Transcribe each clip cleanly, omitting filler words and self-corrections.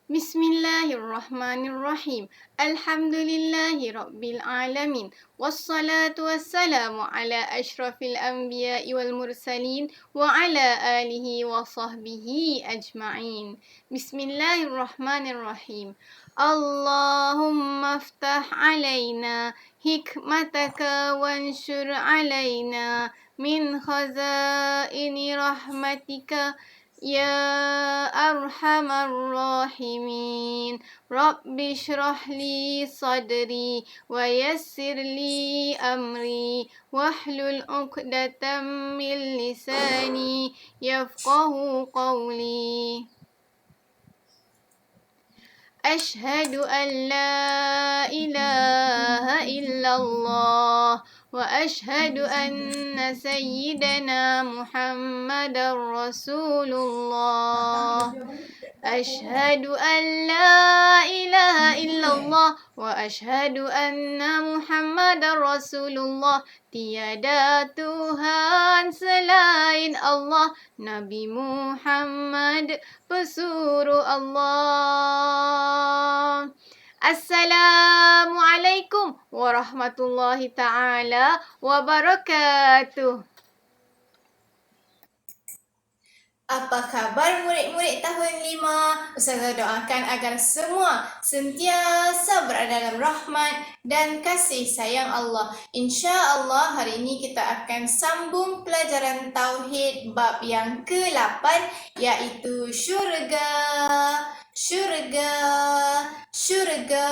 Bismillahirrahmanirrahim. Alhamdulillahi rabbil alamin. Wassalatu wassalamu ala asyrafil anbiya'i wal mursalin wa ala alihi wa sahbihi ajma'in. Bismillahirrahmanirrahim. Allahumma aftah alaina hikmataka wanshur alaina min khazaini rahmatika Ya Arhamar Rahimin. Rabbi shrah li sadri wa yassir li amri wahlul 'uqdatam min lisani yafqahu qawli. أشهد أن لا إله إلا الله وأشهد أن سيدنا محمد رسول الله أشهد أن لا إله إلا الله وأشهد أن محمد رسول الله Tiada Tuhan selain Allah, Nabi Muhammad pesuruh Allah. Assalamualaikum warahmatullahi taala wabarakatuh. Apa khabar murid-murid tahun 5? Ustazah doakan agar semua sentiasa berada dalam rahmat dan kasih sayang Allah. InsyaAllah hari ini kita akan sambung pelajaran Tauhid bab yang ke-8 iaitu syurga, syurga, syurga.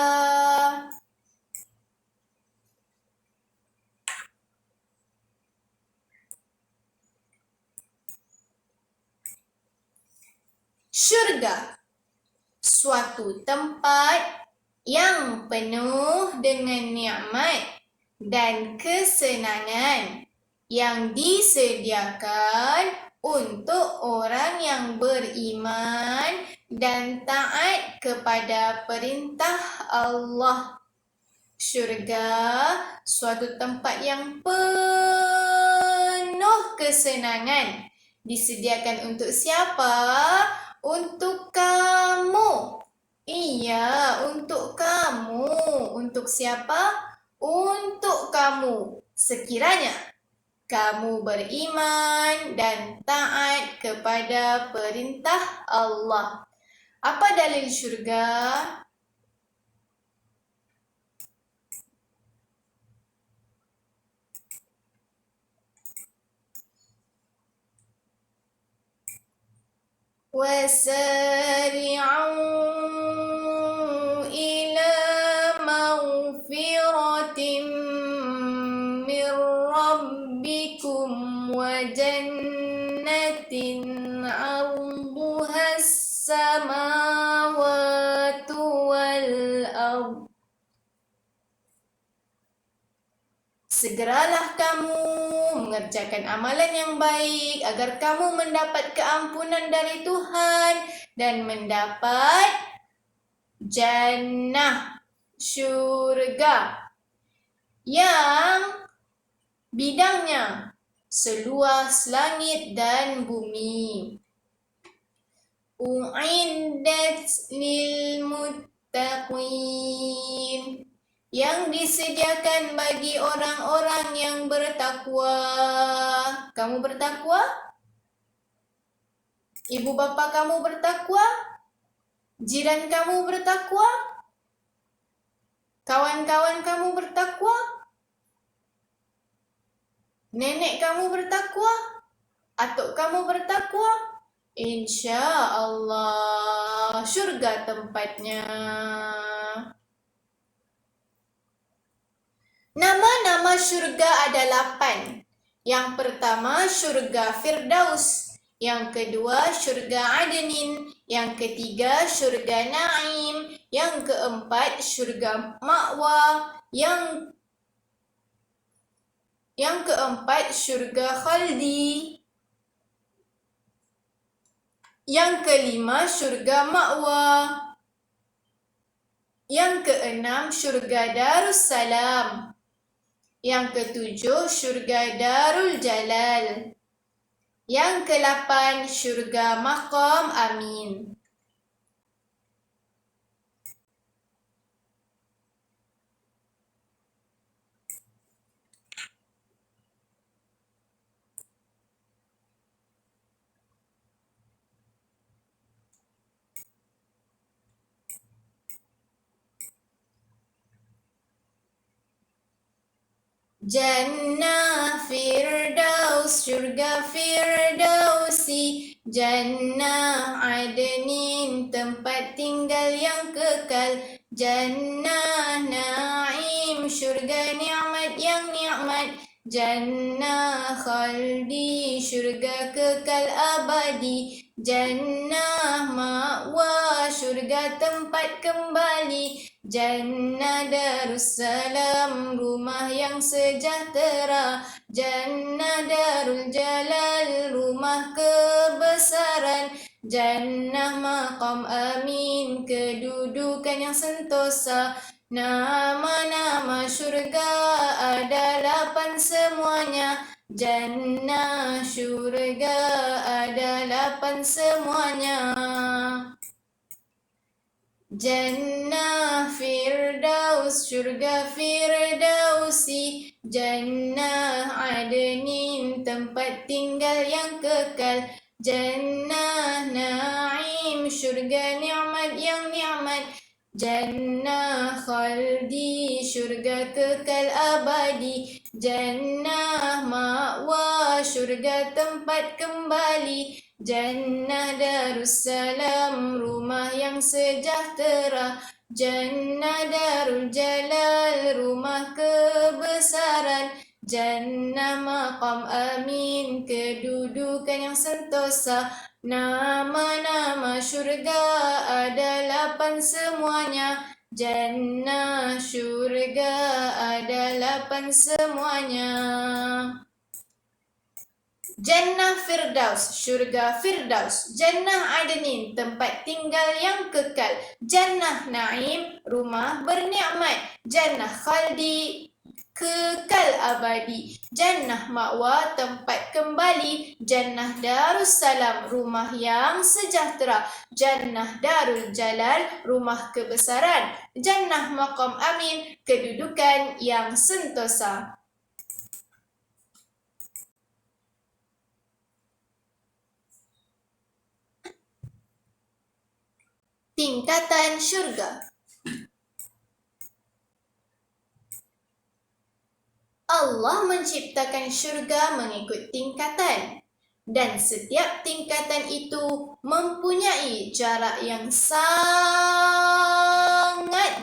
Syurga, suatu tempat yang penuh dengan nikmat dan kesenangan yang disediakan untuk orang yang beriman dan taat kepada perintah Allah. Syurga, suatu tempat yang penuh kesenangan, disediakan untuk siapa? Untuk kamu. Iya, untuk kamu. Untuk siapa? Untuk kamu. Sekiranya kamu beriman dan taat kepada perintah Allah. Apa dalil syurga? وسارعوا إلى مغفرة من ربكم وجنة عرضها السماوات والأرض. Segeralah kamu mengerjakan amalan yang baik agar kamu mendapat keampunan dari Tuhan dan mendapat jannah, syurga yang bidangnya seluas langit dan bumi. U'iddat lil muttaqin, yang disediakan bagi orang-orang yang bertakwa. Kamu bertakwa? Ibu bapa kamu bertakwa? Jiran kamu bertakwa? Kawan-kawan kamu bertakwa? Nenek kamu bertakwa? Atuk kamu bertakwa? InsyaAllah syurga tempatnya. Nama-nama syurga ada 8. Yang pertama syurga Firdaus, yang kedua syurga Adnin, yang ketiga syurga Naim, yang keempat syurga Ma'wa, yang keempat syurga Khaldi, yang kelima syurga Ma'wa, yang keenam syurga Darussalam, yang ketujuh syurga Darul Jalal, yang ke-8 syurga Maqam Amin. Jannah Firdaus, syurga Firdausi. Jannah Adnin, tempat tinggal yang kekal. Jannah Naim, syurga nikmat yang nikmat. Jannah Khaldi, syurga kekal abadi. Jannah Ma'wa, syurga tempat kembali. Jannah Darussalam, rumah yang sejahtera. Jannah Darul Jalal, rumah kebesaran. Jannah Maqam Amin, kedudukan yang sentosa. Nama-nama syurga ada 8 semuanya. Jannah syurga ada 8 semuanya. Jannah Firdaus, syurga Firdausi. Jannah Adnin, tempat tinggal yang kekal. Jannah Naim, syurga nikmat yang nikmat. Jannah Khaldi, syurga kekal abadi. Jannah Ma'wa, syurga tempat kembali. Jannah Darussalam, rumah yang sejahtera. Jannah Darul Jalal, rumah kebesaran. Jannah Maqam Amin, kedudukan yang sentosa. Nama-nama syurga ada 8 semuanya. Jannah syurga ada 8 semuanya. Jannah Firdaus, syurga Firdaus. Jannah Adnin, tempat tinggal yang kekal. Jannah Naim, rumah bernikmat. Jannah Khaldi, kekal abadi. Jannah Ma'wa, tempat kembali. Jannah Darussalam, rumah yang sejahtera. Jannah Darul Jalal, rumah kebesaran. Jannah Maqam Amin, kedudukan yang sentosa. Tingkatan syurga. Allah menciptakan syurga mengikut tingkatan, dan setiap tingkatan itu mempunyai jarak yang sangat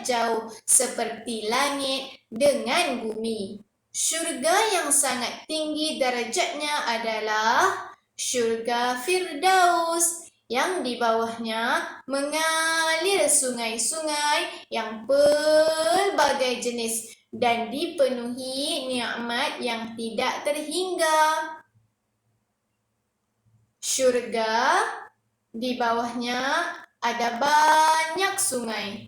jauh seperti langit dengan bumi. Syurga yang sangat tinggi darjatnya adalah syurga Firdaus, yang di bawahnya mengalir sungai-sungai yang pelbagai jenis dan dipenuhi nikmat yang tidak terhingga. Syurga di bawahnya ada banyak sungai.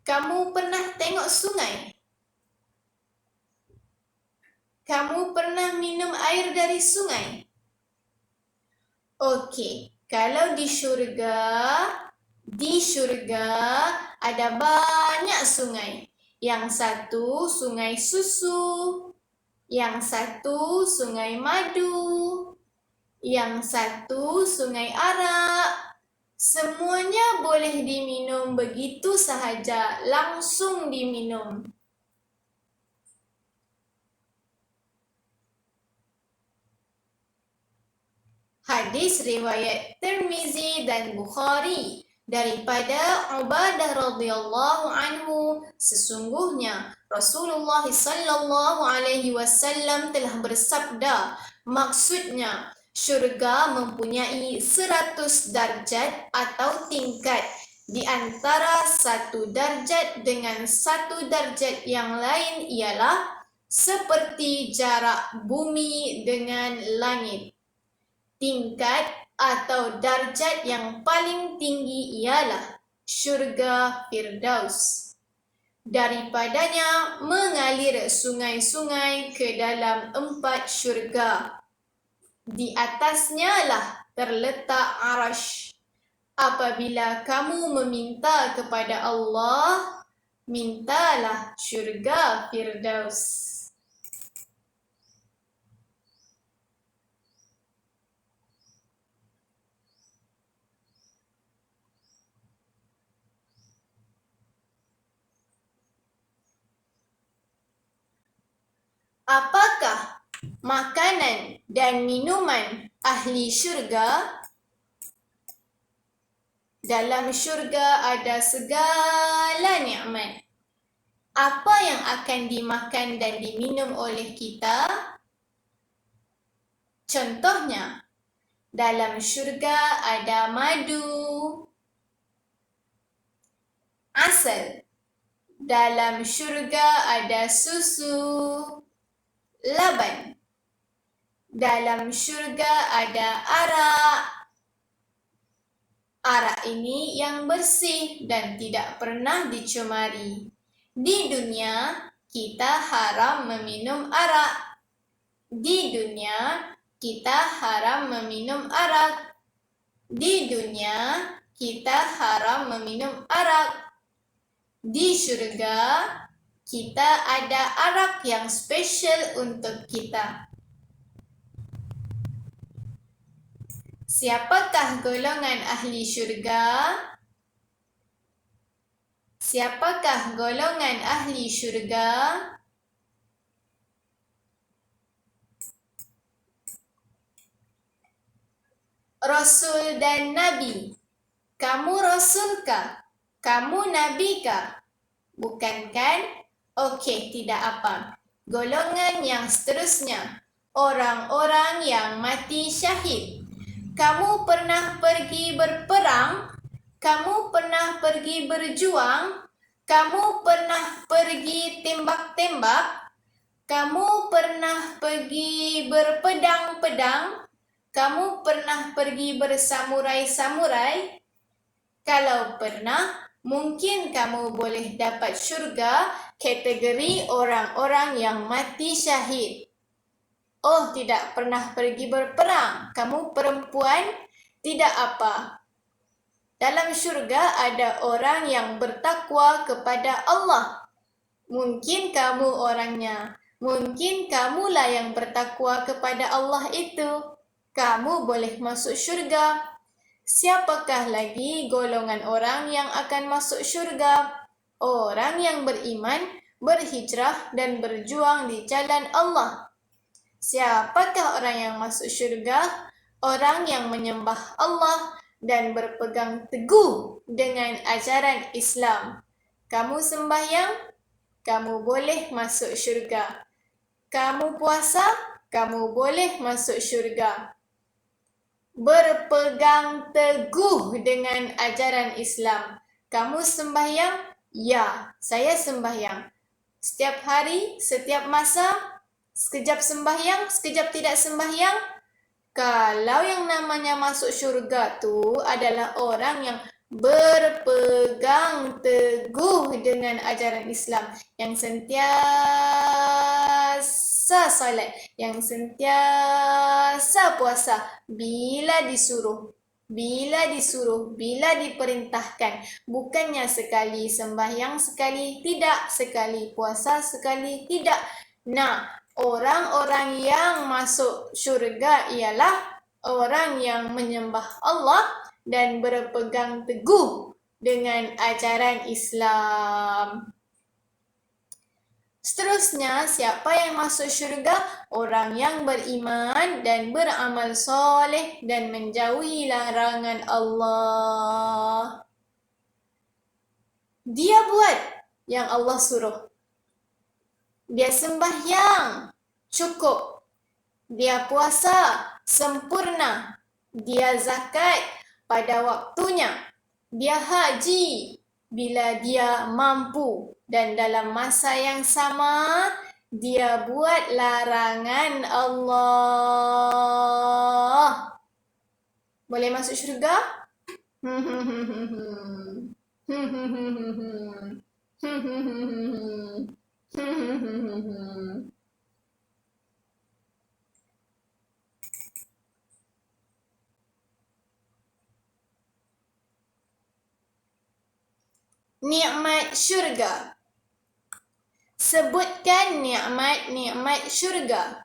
Kamu pernah tengok sungai? Kamu pernah minum air dari sungai? Okey, kalau di syurga ada banyak sungai. Yang satu sungai susu, yang satu sungai madu, yang satu sungai arak. Semuanya boleh diminum begitu sahaja, langsung diminum. Hadis riwayat Tirmizi dan Bukhari daripada Ubadah radhiyallahu anhu, sesungguhnya Rasulullah sallallahu alaihi wasallam telah bersabda, maksudnya syurga mempunyai 100 darjat atau tingkat. Di antara satu darjat dengan satu darjat yang lain ialah seperti jarak bumi dengan langit. Tingkat atau darjat yang paling tinggi ialah syurga Firdaus. Daripadanya mengalir sungai-sungai ke dalam 4 syurga. Di atasnya lah terletak Arash. Apabila kamu meminta kepada Allah, mintalah syurga Firdaus. Apakah makanan dan minuman ahli syurga? Dalam syurga ada segala nikmat. Apa yang akan dimakan dan diminum oleh kita? Contohnya, dalam syurga ada madu, asal. Dalam syurga ada susu, laban. Dalam syurga ada arak. Arak ini yang bersih dan tidak pernah dicemari. Di dunia, kita haram meminum arak. Di dunia, kita haram meminum arak. Di dunia, kita haram meminum arak. Di syurga, kita ada arak yang spesial untuk kita. Siapakah golongan ahli syurga? Siapakah golongan ahli syurga? Rasul dan Nabi. Kamu Rasulkah? Kamu Nabikah? Bukan kan? Okey, tidak apa. Golongan yang seterusnya. Orang-orang yang mati syahid. Kamu pernah pergi berperang? Kamu pernah pergi berjuang? Kamu pernah pergi tembak-tembak? Kamu pernah pergi berpedang-pedang? Kamu pernah pergi bersamurai-samurai? Kalau pernah, mungkin kamu boleh dapat syurga kategori orang-orang yang mati syahid. Oh, tidak pernah pergi berperang. Kamu perempuan? Tidak apa. Dalam syurga ada orang yang bertakwa kepada Allah. Mungkin kamu orangnya. Mungkin kamulah yang bertakwa kepada Allah itu. Kamu boleh masuk syurga. Siapakah lagi golongan orang yang akan masuk syurga? Orang yang beriman, berhijrah dan berjuang di jalan Allah. Siapakah orang yang masuk syurga? Orang yang menyembah Allah dan berpegang teguh dengan ajaran Islam. Kamu sembahyang? Kamu boleh masuk syurga. Kamu puasa? Kamu boleh masuk syurga. Berpegang teguh dengan ajaran Islam. Kamu sembahyang? Ya, saya sembahyang. Setiap hari, setiap masa, sekejap sembahyang, sekejap tidak sembahyang. Kalau yang namanya masuk syurga tu adalah orang yang berpegang teguh dengan ajaran Islam, yang sentiasa salat, yang sentiasa puasa bila disuruh, bila diperintahkan. Bukannya sekali sembahyang, sekali tidak, sekali puasa, sekali tidak. Nah, orang-orang yang masuk syurga ialah orang yang menyembah Allah dan berpegang teguh dengan ajaran Islam. Seterusnya, siapa yang masuk syurga? Orang yang beriman dan beramal soleh dan menjauhi larangan Allah. Dia buat yang Allah suruh. Dia sembahyang, cukup. Dia puasa, sempurna. Dia zakat pada waktunya. Dia haji bila dia mampu. Dan dalam masa yang sama, dia buat larangan Allah. Boleh masuk syurga? Nikmat syurga. Sebutkan nikmat-nikmat syurga.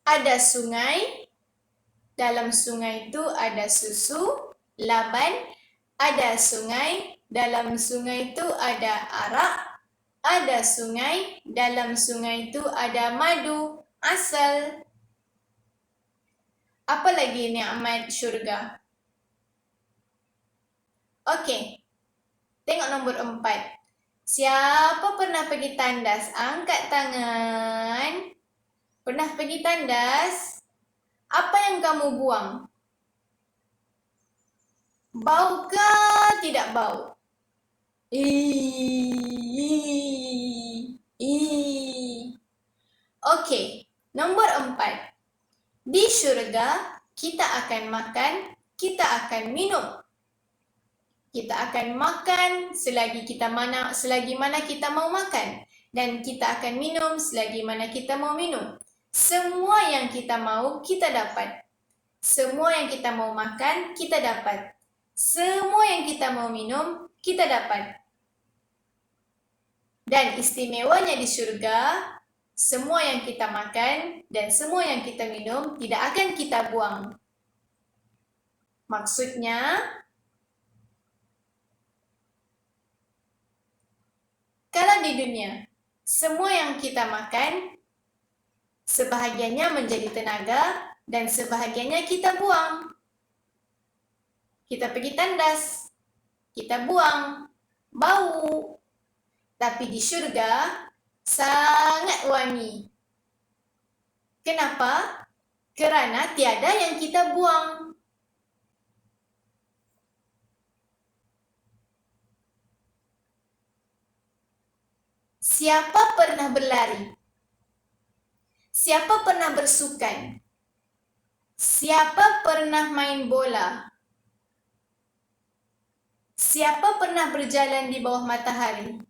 Ada sungai. Dalam sungai itu ada susu, laban. Ada sungai, dalam sungai itu ada arak, ada sungai, dalam sungai itu ada madu. Asal. Apa lagi nikmat syurga? Okey, tengok nombor 4. Siapa pernah pergi tandas? Angkat tangan. Pernah pergi tandas? Apa yang kamu buang? Bau ke tidak bau? Okey, nombor 4. Di syurga, kita akan makan, kita akan minum. Kita akan makan selagi mana kita mau makan. Dan kita akan minum selagi mana kita mau minum. Semua yang kita mau, kita dapat. Semua yang kita mau makan, kita dapat. Semua yang kita mau minum, kita dapat. Dan istimewanya di syurga, semua yang kita makan dan semua yang kita minum tidak akan kita buang. Maksudnya, kalau di dunia, semua yang kita makan, sebahagiannya menjadi tenaga dan sebahagiannya kita buang. Kita pergi tandas, kita buang, bau. Tapi di syurga, sangat wangi. Kenapa? Kerana tiada yang kita buang. Siapa pernah berlari? Siapa pernah bersukan? Siapa pernah main bola? Siapa pernah berjalan di bawah matahari?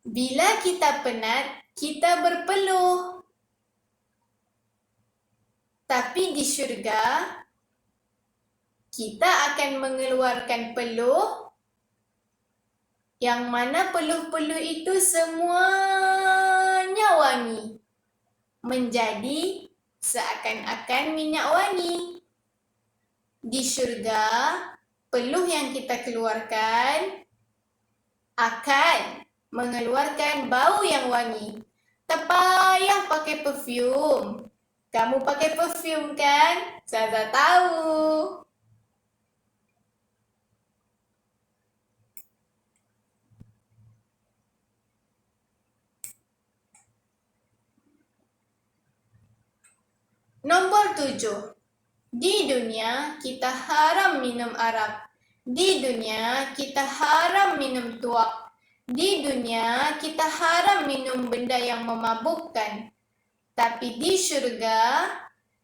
Bila kita penat, kita berpeluh. Tapi di syurga, kita akan mengeluarkan peluh yang mana peluh-peluh itu semuanya wangi. Menjadi seakan-akan minyak wangi. Di syurga, peluh yang kita keluarkan akan mengeluarkan bau yang wangi. Tak payah pakai perfume. Kamu pakai perfume kan? Saya tahu. Nombor 7. Di dunia kita haram minum arak. Di dunia kita haram minum tuak. Di dunia kita haram minum benda yang memabukkan. Tapi di syurga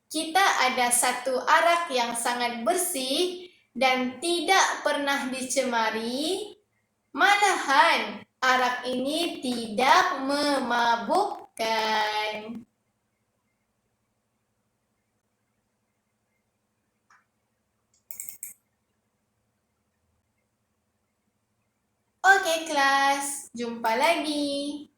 kita ada satu arak yang sangat bersih dan tidak pernah dicemari. Malahan arak ini tidak memabukkan. Okey kelas, jumpa lagi.